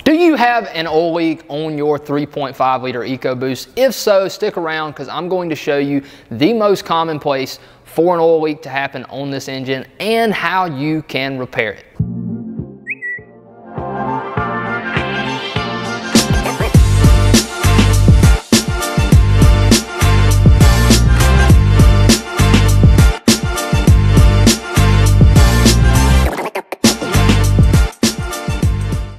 Do you have an oil leak on your 3.5 liter EcoBoost? If so, stick around because I'm going to show you the most common place for an oil leak to happen on this engine and how you can repair it.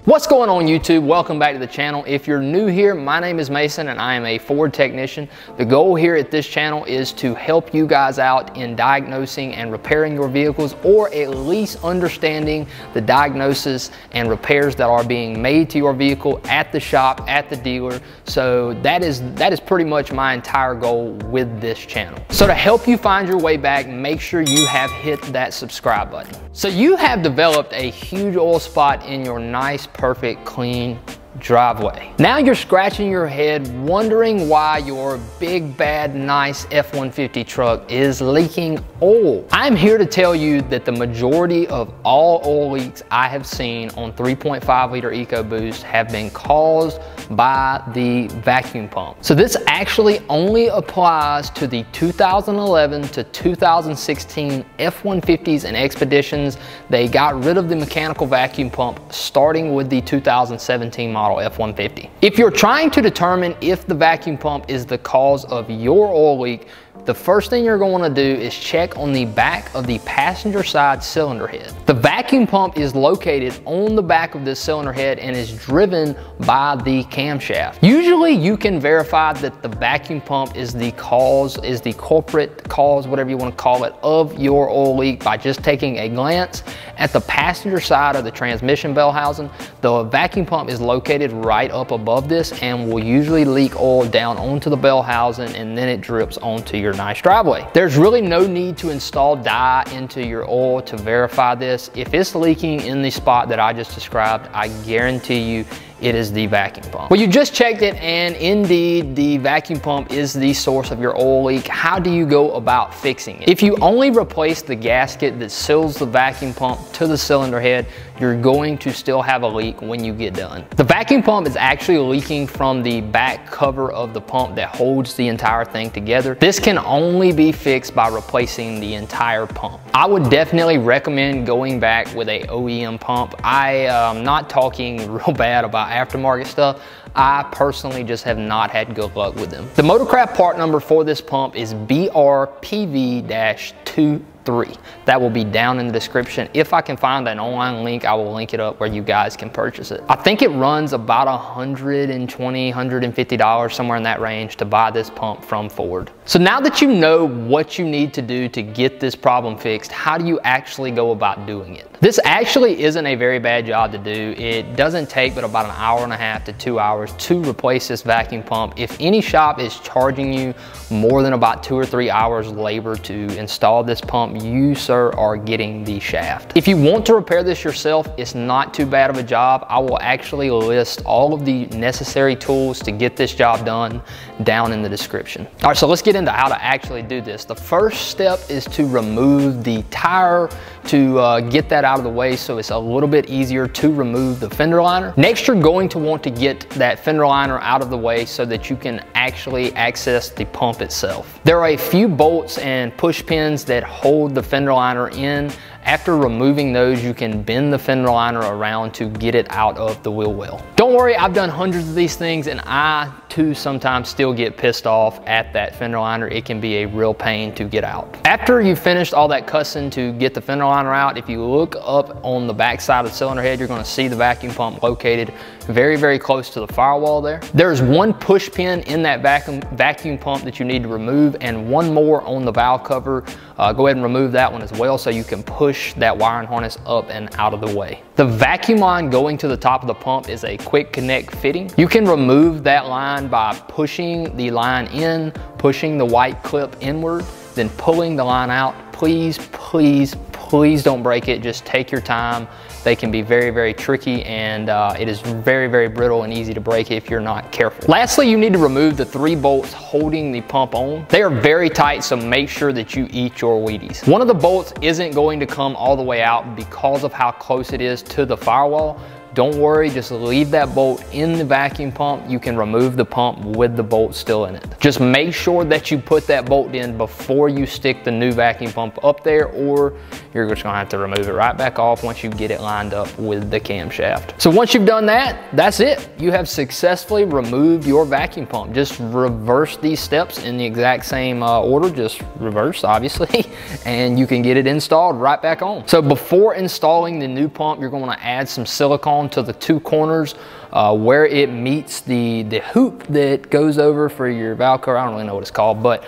What's going on YouTube? Welcome back to the channel. If you're new here, my name is Mason and I am a Ford technician. The goal here at this channel is to help you guys out in diagnosing and repairing your vehicles, or at least understanding the diagnosis and repairs that are being made to your vehicle at the shop, at the dealer. So that is pretty much my entire goal with this channel. So to help you find your way back, make sure you have hit that subscribe button. So you have developed a huge oil spot in your nice, perfect, clean driveway. Now you're scratching your head wondering why your big, bad, nice F-150 truck is leaking oil. I'm here to tell you that the majority of all oil leaks I have seen on 3.5 liter EcoBoost have been caused by the vacuum pump. So this actually only applies to the 2011 to 2016 F-150s and Expeditions. They got rid of the mechanical vacuum pump starting with the 2017 model F-150. If you're trying to determine if the vacuum pump is the cause of your oil leak, the first thing you're going to do is check on the back of the passenger side cylinder head. The vacuum pump is located on the back of this cylinder head and is driven by the camshaft. Usually you can verify that the vacuum pump is the cause, is the culprit cause, whatever you want to call it, of your oil leak by just taking a glance at the passenger side of the transmission bell housing. The vacuum pump is located right up above this and will usually leak oil down onto the bell housing, and then it drips onto your nice driveway. There's really no need to install dye into your oil to verify this. If it's leaking in the spot that I just described, I guarantee you it is the vacuum pump. Well, you just checked it, and indeed the vacuum pump is the source of your oil leak. How do you go about fixing it? If you only replace the gasket that seals the vacuum pump to the cylinder head, you're going to still have a leak when you get done. The vacuum pump is actually leaking from the back cover of the pump that holds the entire thing together. This can only be fixed by replacing the entire pump. I would definitely recommend going back with a OEM pump. I am not talking real bad about aftermarket stuff. I personally just have not had good luck with them. The Motorcraft part number for this pump is BRPV-23. That will be down in the description. If I can find an online link, I will link it up where you guys can purchase it. I think it runs about $120, $150, somewhere in that range to buy this pump from Ford. So now that you know what you need to do to get this problem fixed, how do you actually go about doing it? This actually isn't a very bad job to do. It doesn't take but about an hour and a half to 2 hours to replace this vacuum pump. If any shop is charging you more than about 2 or 3 hours labor to install this pump, you, sir, are getting the shaft. If you want to repair this yourself, it's not too bad of a job. I will actually list all of the necessary tools to get this job done down in the description. All right, so let's get into how to actually do this. The first step is to remove the tire to get that out of the way so it's a little bit easier to remove the fender liner. Next, you're going to want to get that fender liner out of the way so that you can actually access the pump itself. There are a few bolts and push pins that hold the fender liner in. After removing those, you can bend the fender liner around to get it out of the wheel well. Don't worry, I've done hundreds of these things, and I too sometimes still get pissed off at that fender liner. It can be a real pain to get out. After you've finished all that cussing to get the fender liner out, if you look up on the back side of the cylinder head, you're going to see the vacuum pump located very, very close to the firewall there. There's one push pin in that vacuum pump that you need to remove, and one more on the valve cover. Go ahead and remove that one as well so you can push that wiring harness up and out of the way. The vacuum line going to the top of the pump is a quick connect fitting. You can remove that line by pushing the line in, pushing the white clip inward, then pulling the line out. Please, please, please don't break it. Just take your time. They can be very, very tricky, and it is very, very brittle and easy to break if you're not careful. Lastly, you need to remove the 3 bolts holding the pump on. They are very tight, so make sure that you eat your Wheaties. One of the bolts isn't going to come all the way out because of how close it is to the firewall, don't worry, just leave that bolt in the vacuum pump. You can remove the pump with the bolt still in it. Just make sure that you put that bolt in before you stick the new vacuum pump up there, or you're just gonna have to remove it right back off once you get it lined up with the camshaft. So once you've done that, that's it. You have successfully removed your vacuum pump. Just reverse these steps in the exact same order, just reverse obviously, and you can get it installed right back on. So before installing the new pump, you're gonna add some silicone to the two corners where it meets the hoop that goes over for your valve cover. I don't really know what it's called, but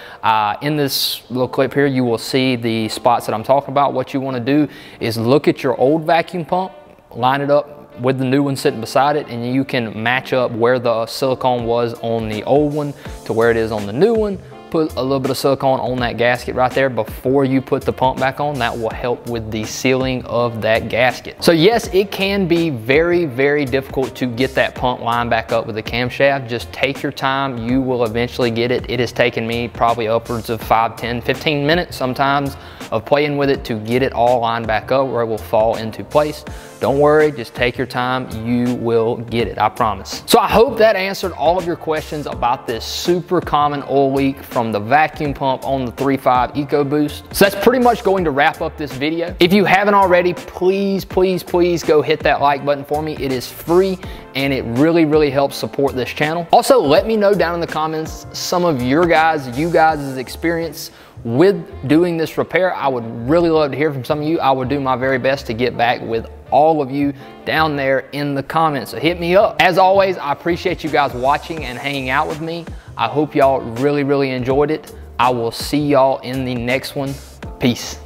in this little clip here, you will see the spots that I'm talking about. What you wanna do is look at your old vacuum pump, line it up with the new one sitting beside it, and you can match up where the silicone was on the old one to where it is on the new one. Put a little bit of silicone on that gasket right there before you put the pump back on. That will help with the sealing of that gasket. So yes, it can be very, very difficult to get that pump lined back up with the camshaft. Just take your time, you will eventually get it. It has taken me probably upwards of 5, 10, 15 minutes sometimes of playing with it to get it all lined back up where it will fall into place. Don't worry, just take your time, you will get it, I promise. So I hope that answered all of your questions about this super common oil leak from the vacuum pump on the 3.5 EcoBoost. So that's pretty much going to wrap up this video. If you haven't already, please, please, please go hit that like button for me. It is free and it really, really helps support this channel. Also, let me know down in the comments some of you guys' experience with doing this repair. I would really love to hear from some of you. I would do my very best to get back with all of you down there in the comments, so hit me up. As always, I appreciate you guys watching and hanging out with me. I hope y'all really, really enjoyed it. I will see y'all in the next one. Peace.